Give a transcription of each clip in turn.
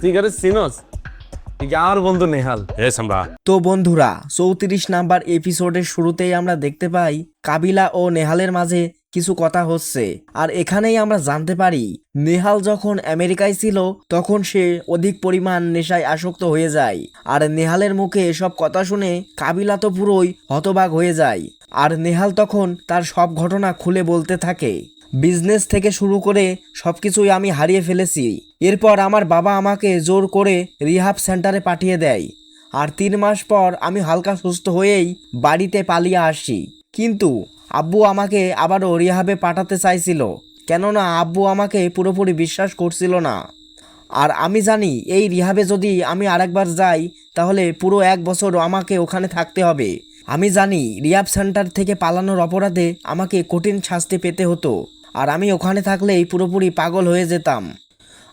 তুই করে চিনস? তুই কি আমার বন্ধু নেহাল? এ সাম্বা। তো বন্ধুরা 34 নাম্বার এপিসোডের শুরুতেই আমরা দেখতে পাই কাবিলা ও নেহালের মাঝে কিছু কথা হচ্ছে। আর এখানেই আমরা জানতে পারি নেহাল যখন আমেরিকায় ছিল তখন সে অধিক পরিমাণ নেশায় আসক্ত হয়ে যায়। আর নেহালের মুখে এসব কথা শুনে কাবিলা তো পুরোই হতবাক হয়ে যায়। আর নেহাল তখন তার সব ঘটনা খুলে বলতে থাকে, বিজনেস থেকে শুরু করে সবকিছুই আমি হারিয়ে ফেলেছি। এরপর আমার বাবা আমাকে জোর করে রিহাব সেন্টারে পাঠিয়ে দেয়। আর 3 মাস পর আমি হালকা সুস্থ হয়েই বাড়িতে পালিয়ে আসি। কিন্তু আব্বু আমাকে আবারও রিহাবে পাঠাতে চাইছিল, কেননা আব্বু আমাকে পুরোপুরি বিশ্বাস করছিল না। আর আমি জানি এই রিহাবে যদি আমি আরেকবার যাই তাহলে পুরো 1 বছর আমাকে ওখানে থাকতে হবে। আমি জানি রিহাব সেন্টার থেকে পালানোর অপরাধে আমাকে কঠিন শাস্তি পেতে হতো। আর আমি ওখানে থাকলেই পুরোপুরি পাগল হয়ে যেতাম।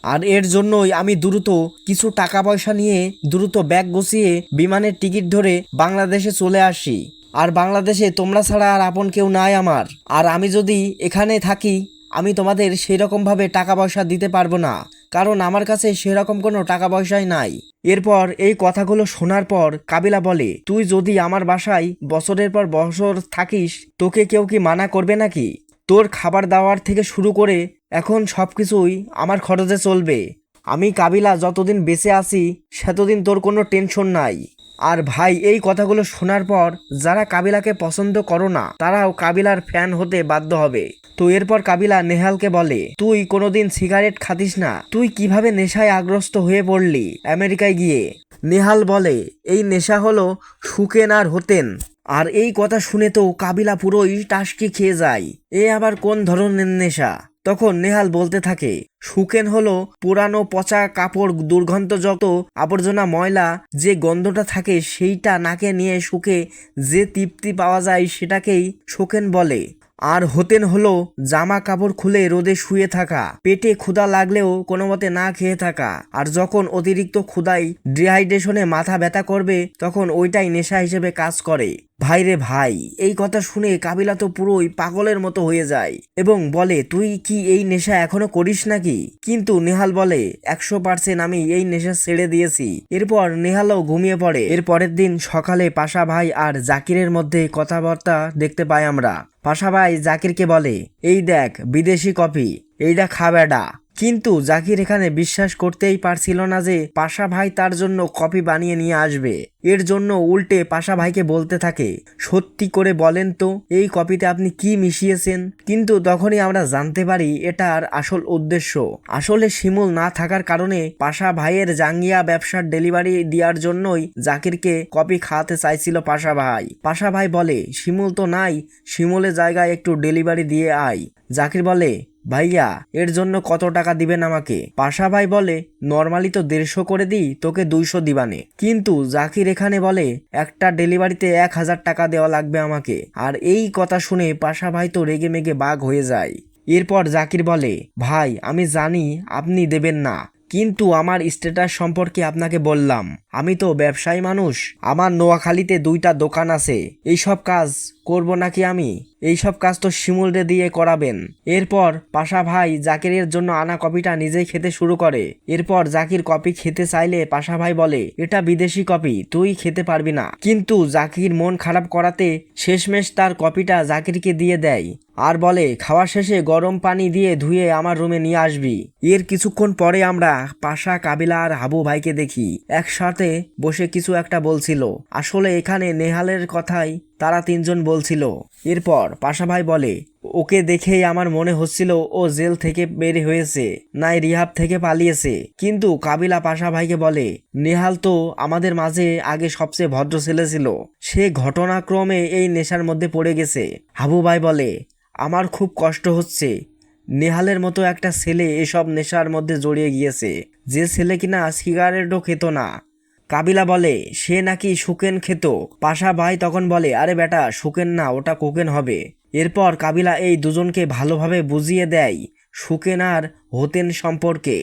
আর এর জন্যই আমি দ্রুত কিছু টাকা পয়সা নিয়ে দ্রুত ব্যাগ গুছিয়ে বিমানের টিকিট ধরে বাংলাদেশে চলে আসি। আর বাংলাদেশে তোমরা ছাড়া আর আপন কেউ নাই আমার। আর আমি যদি এখানে থাকি আমি তোমাদের সেরকমভাবে টাকা পয়সা দিতে পারবো না, কারণ আমার কাছে সেরকম কোনো টাকা পয়সাই নাই। এরপর এই কথাগুলো শোনার পর কাবিলা বলে, তুই যদি আমার বাসায় বছরের পর বছর থাকিস তোকে কেউ কি মানা করবে নাকি? তোর খাবার দাবার থেকে শুরু করে এখন সবকিছুই আমার খরচে চলবে। আমি কাবিলা যতদিন বেঁচে আছি সেতদিন তোর কোনো টেনশন নাই। আর ভাই এই কথাগুলো শোনার পর যারা কাবিলাকে পছন্দ করো না তারাও কাবিলার ফ্যান হতে বাধ্য হবে। তো এরপর কাবিলা নেহালকে বলে, তুই কোনোদিন সিগারেট খাতিস না, তুই কিভাবে নেশায় আগ্রস্ত হয়ে পড়লি আমেরিকায় গিয়ে? নেহাল বলে, এই নেশা হলো সুকেন আর হতেন। আর এই কথা শুনে তো কাবিলা পুরোই টাসকি খেয়ে যায়। এ আবার কোন ধরনের নেশা? তখন নেহাল বলতে থাকে, সুকেন হলো পুরানো পচা কাপড়, দুর্গন্ধযুক্ত আবর্জনা ময়লা যে গন্ধটা থাকে সেইটা নাকে নিয়ে শুকে যে তৃপ্তি পাওয়া যায় সেটাকেই সুকেন বলে। আর হতেন হলো জামা কাপড় খুলে রোদে শুয়ে থাকা, পেটে ক্ষুধা লাগলেও কোনো মতে না খেয়ে থাকা। আর যখন অতিরিক্ত ক্ষুধায় ডিহাইড্রেশনে মাথা ব্যথা করবে তখন ওইটাই নেশা হিসেবে কাজ করে। ভাই রে ভাই, এই কথা শুনে কাবিলা তো পুরোই পাগলের মতো হয়ে যায় এবং বলে, তুই কি এই নেশা এখনো করিস নাকি? কিন্তু নেহাল বলে, 100% আমি এই নেশা ছেড়ে দিয়েছি। এরপর নেহালও ঘুমিয়ে পড়ে। এর পরের দিন সকালে পাশা ভাই আর জাকিরের মধ্যে কথাবার্তা দেখতে পাই আমরা। পাশা ভাই জাকিরকে বলে, এই দেখ বিদেশি কফি, এইটা খা বেডা। কিন্তু জাকির এখানে বিশ্বাস করতেই পারছিল না যে পাশা ভাই তার জন্য কফি বানিয়ে নিয়ে আসবে। এর জন্য উল্টে পাশা ভাইকে বলতে থাকে, সত্যি করে বলেন তো এই কফিতে আপনি কি মিশিয়েছেন? কিন্তু তখনই আমরা জানতে পারি এটার আসল উদ্দেশ্য। আসলে শিমুল না থাকার কারণে পাশা ভাইয়ের জাঙ্গিয়া ব্যবসার ডেলিভারি দেওয়ার জন্যই জাকিরকে কফি খাওয়াতে চাইছিল পাশা ভাই। পাশা ভাই বলে, শিমুল তো নাই, শিমুলের জায়গায় একটু ডেলিভারি দিয়ে আয়। জাকির বলে, ভাইয়া এর জন্য কত টাকা দিবেন আমাকে? পাশা ভাই বলে, নর্মালি তো 150 করে দিই, তোকে 200 দিবানে। কিন্তু জাকির এখানে বলে, একটা ডেলিভারিতে 1000 টাকা দেওয়া লাগবে আমাকে। আর এই কথা শুনে পাশা ভাই তো রেগে মেগে বাঘ হয়ে যায়। এরপর জাকির বলে, ভাই আমি জানি আপনি দেবেন না, কিন্তু আমার স্ট্যাটাস সম্পর্কে আপনাকে বললাম, আমি তো ব্যবসায়ী মানুষ, আমার নোয়াখালীতে 2টা দোকান আছে, এইসব কাজ করব নাকি আমি? এইসব কাজ তো শিমুলরে দিয়ে করাবেন। এরপর পাশা ভাই জাকিরের জন্য আনা কফিটা নিজেই খেতে শুরু করে। এরপর জাকির কফি খেতে চাইলে পাশা ভাই বলে, এটা বিদেশি কফি, তুই খেতে পারবি না। কিন্তু জাকির মন খারাপ করাতে শেষমেশ তার কফিটা জাকিরকে দিয়ে দেয় আর বলে, খাওয়া শেষে গরম পানি দিয়ে ধুয়ে আমার রুমে নিয়ে আসবি। এর কিছুক্ষণ পরে আমরা পাশা, কাবিলা আর হাবু ভাইকে দেখি একসাথে বসে কিছু একটা বলছিল। আসলে এখানে নেহালের কথাই তারা 3 জন বলছিল। এরপর পাশা ভাই বলে, ওকে দেখেই আমার মনে হচ্ছিল ও জেল থেকে বের হয়েছে, নাই রিহাব থেকে পালিয়েছে। কিন্তু কাবিলা পাশা ভাইকে বলে, নেহাল তো আমাদের মাঝে আগে সবচেয়ে ভদ্র ছেলে ছিল, সে ঘটনাক্রমে এই নেশার মধ্যে পড়ে গেছে। হাবু ভাই বলে, আমার খুব কষ্ট হচ্ছে, নেহালের মতো একটা ছেলে এসব নেশার মধ্যে জড়িয়ে গিয়েছে, যে ছেলে কিনা সিগারেটও খেত না। কাবিলা বলে, সে নাকি সুকেন খেত। পাশা ভাই তখন বলে, আরে বেটা সুকেন না, ওটা কোকেন হবে। এরপর কাবিলা এই দুজনকে ভালোভাবে বুঝিয়ে দেয় সুকেন আর হতেন সম্পর্কে।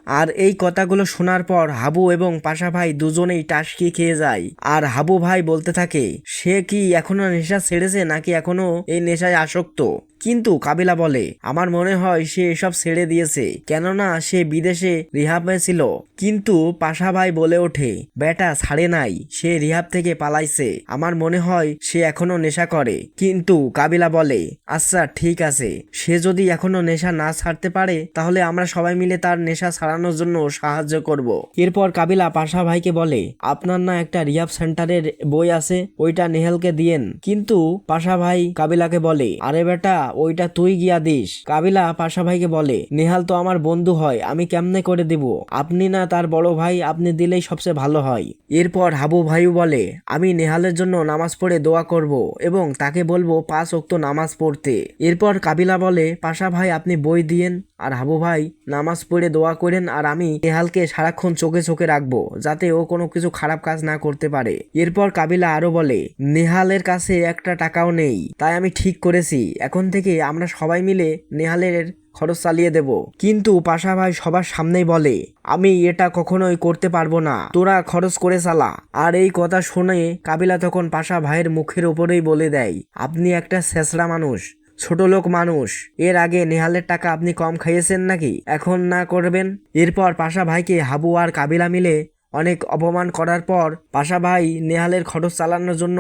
আর এই কথাগুলো শোনার পর হাবু এবং পাশা ভাই দুজনেই টাসকি খেয়ে যায়। আর হাবু ভাই বলতে থাকে, সে কি এখনো নেশা ছেড়েছে নাকি এখনো এই নেশায় আসক্ত? কিন্তু কাবিলা বলে আমার মনে হয় সে এসব ছেড়ে দিয়েছে, কেননা সে বিদেশে রিহাবে ছিল। কিন্তু পাশা ভাই বলে ওঠে বেটা ছাড়ে নাই, সে রিহাব থেকে পালাইছে, আমার মনে হয় সে এখনো নেশা করে। কিন্তু কাবিলা বলে আচ্ছা ঠিক আছে, সে যদি এখনো নেশা না ছাড়তে পারে তাহলে আমরা সবাই মিলে তার নেশা ছাড়ানোর জন্য সাহায্য করব। এরপর কাবিলা পাশা ভাইকে বলে আপনার না একটা রিহাব সেন্টারের বই আছে, ওইটা নেহালকে দিয়েন। কিন্তু পাশা ভাই কাবিলাকে বলে আরে বেটা ওইটা তুই গিয়া দিস। কাবিলা পাশা ভাইকে বলে নেহাল তো আমার বন্ধু হয়, আমি কেমনে করে দিব, আপনি না তার বড় ভাই, আপনি দিলেই সবচেয়ে ভালো হয়। এরপর হাবু ভাইও বলে আমি নেহালের জন্য নামাজ পড়ে দোয়া করব এবং তাকে বলবো 5 ওয়াক্ত নামাজ পড়তে। এরপর কাবিলা বলে পাশা ভাই আপনি বই দিয়েন আর হাবু ভাই নামাজ পড়ে দোয়া করেন, আর আমি নেহালকে সারাক্ষণ চোখে চোখে রাখবো যাতে ও কোনো কিছু খারাপ কাজ না করতে পারে। এরপর কাবিলা আরো বলে নেহালের কাছে একটা টাকাও নেই, তাই আমি ঠিক করেছি এখন থেকে আমরা সবাই মিলে নেহালের খরচ চালিয়ে দেব। কিন্তু পাশা ভাই সবার সামনেই বলে আমি এটা কখনোই করতে পারবো না, তোরা খরচ করে চালা। আর এই কথা শুনে কাবিলা তখন পাশা ভাইয়ের মুখের উপরেই বলে দেয় আপনি একটা ছেঁচড়া মানুষ, ছোট লোক মানুষ, এর আগে নেহালের টাকা আপনি কম খাইয়েছেন নাকি, এখন না করবেন। এরপর পাশা ভাইকে হাবু আর কাবিলা মিলে অনেক অপমান করার পর পাশা ভাই নেহালের খরচ চালানোর জন্য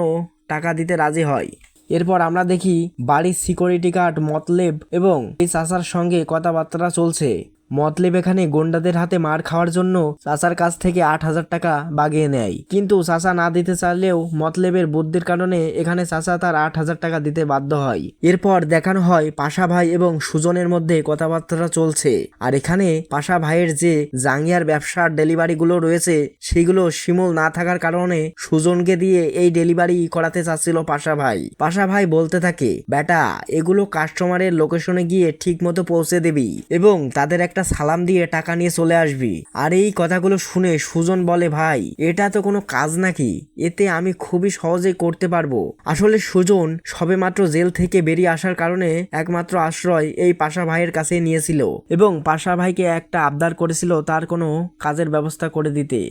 টাকা দিতে রাজি হয়। এরপর আমরা দেখি বাড়ির সিকিউরিটি গার্ড মতলেব এবং এই চাচার সঙ্গে কথাবার্তা চলছে। মতলেব এখানে গুন্ডাদের হাতে মার খাওয়ার জন্য চাচার কাছ থেকে 8,000 টাকা বাগিয়ে নেয়, কিন্তু চাচা না দিতে চাইলেও মতলেবের বুদ্ধির কারণে এখানে চাচা তার 8,000 টাকা দিতে বাধ্য হয়। এরপর দেখানো হয় পাশা ভাই এবং সুজনের মধ্যে কথাবার্তা চলছে, আর এখানে পাশা ভাইয়ের যে জাঙ্গিয়ার ব্যবসার ডেলিভারি গুলো রয়েছে সেগুলো শিমুল না থাকার কারণে সুজনকে দিয়ে এই ডেলিভারি করাতে চাচ্ছিল পাশা ভাই। পাশা ভাই বলতে থাকে বেটা এগুলো কাস্টমারের লোকেশনে গিয়ে ঠিক মতো পৌঁছে দিবি এবং তাদের একটা সালাম দিয়ে টাকা নিয়ে চলে আসবি। আর এই কথাগুলো শুনে সুজন বলে ভাই এটা তো কোনো কাজ নাকি, এতে আমি খুবই সহজেই করতে পারবো। আসলে সুজন সবেমাত্র জেল থেকে বেরিয়ে আসার কারণে একমাত্র আশ্রয় এই পাশা ভাইয়ের কাছে নিয়েছিল এবং পাশা ভাইকে একটা আবদার করেছিল তার কোনো কাজের ব্যবস্থা করে দিতে,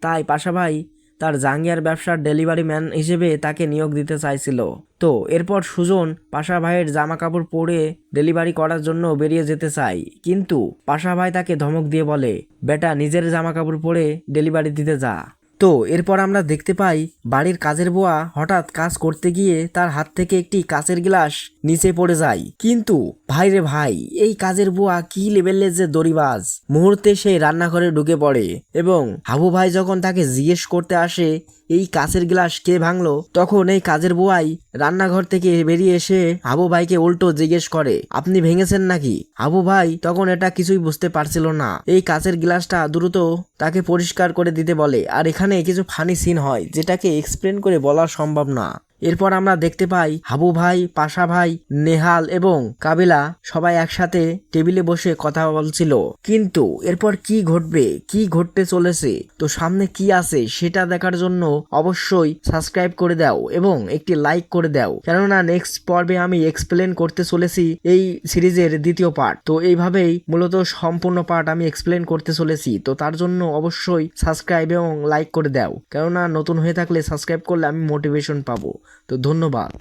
তাই পাশা ভাই তার জাঙ্গিয়ার ব্যবসার ডেলিভারি ম্যান হিসেবে তাকে নিয়োগ দিতে চাইছিল। তো এরপর সুজন পাশা ভাইয়ের জামা কাপড় পরে ডেলিভারি করার জন্য বেরিয়ে যেতে চায়, কিন্তু পাশা ভাই তাকে ধমক দিয়ে বলে বেটা নিজের জামা কাপড় পরে ডেলিভারি দিতে যা। তো এরপর আমরা দেখতে পাই বাড়ির কাজের বুয়া হঠাৎ কাজ করতে গিয়ে তার হাত থেকে একটি কাচের গ্লাস নিচে পড়ে যায়। কিন্তু ভাই রে ভাই এই কাজের বুয়া কি লেভেলের যে দড়িবাজ, মুহূর্তে সে রান্নাঘরে ঢুকে পড়ে এবং হাবু ভাই যখন তাকে জিজ্ঞেস করতে আসে এই কাচের গ্লাস কে ভাঙলো, তখন এই কাজের বুয়াই রান্নাঘর থেকে বেরিয়ে এসে হাবু ভাইকে উল্টো জিজ্ঞেস করে আপনি ভেঙেছেন নাকি। হাবু ভাই তখন এটা কিছুই বুঝতে পারছিল না, এই কাচের গ্লাসটা দ্রুত তাকে পরিষ্কার করে দিতে বলে। আর এখানে কিছু ফানি সিন হয় যেটাকে এক্সপ্লেন করে বলা সম্ভব না। এরপর আমরা দেখতে পাই হাবু ভাই, পাশা ভাই, নেহাল এবং কাবিলা সবাই একসাথে টেবিলে বসে কথা বলছিল। কিন্তু এরপর কি ঘটবে, কি ঘটতে চলেছে, তো সামনে কি আছে সেটা দেখার জন্য অবশ্যই সাবস্ক্রাইব করে দাও এবং একটি লাইক করে দাও, কেননা নেক্সট পর্বে আমি এক্সপ্লেন করতে চলেছি এই সিরিজের দ্বিতীয় পার্ট। তো এইভাবেই মূলত সম্পূর্ণ পার্ট আমি এক্সপ্লেন করতে চলেছি, তো তার জন্য অবশ্যই সাবস্ক্রাইব এবং লাইক করে দাও, কেননা নতুন হয়ে থাকলে সাবস্ক্রাইব করলে আমি মোটিভেশন পাবো। তো ধন্যবাদ।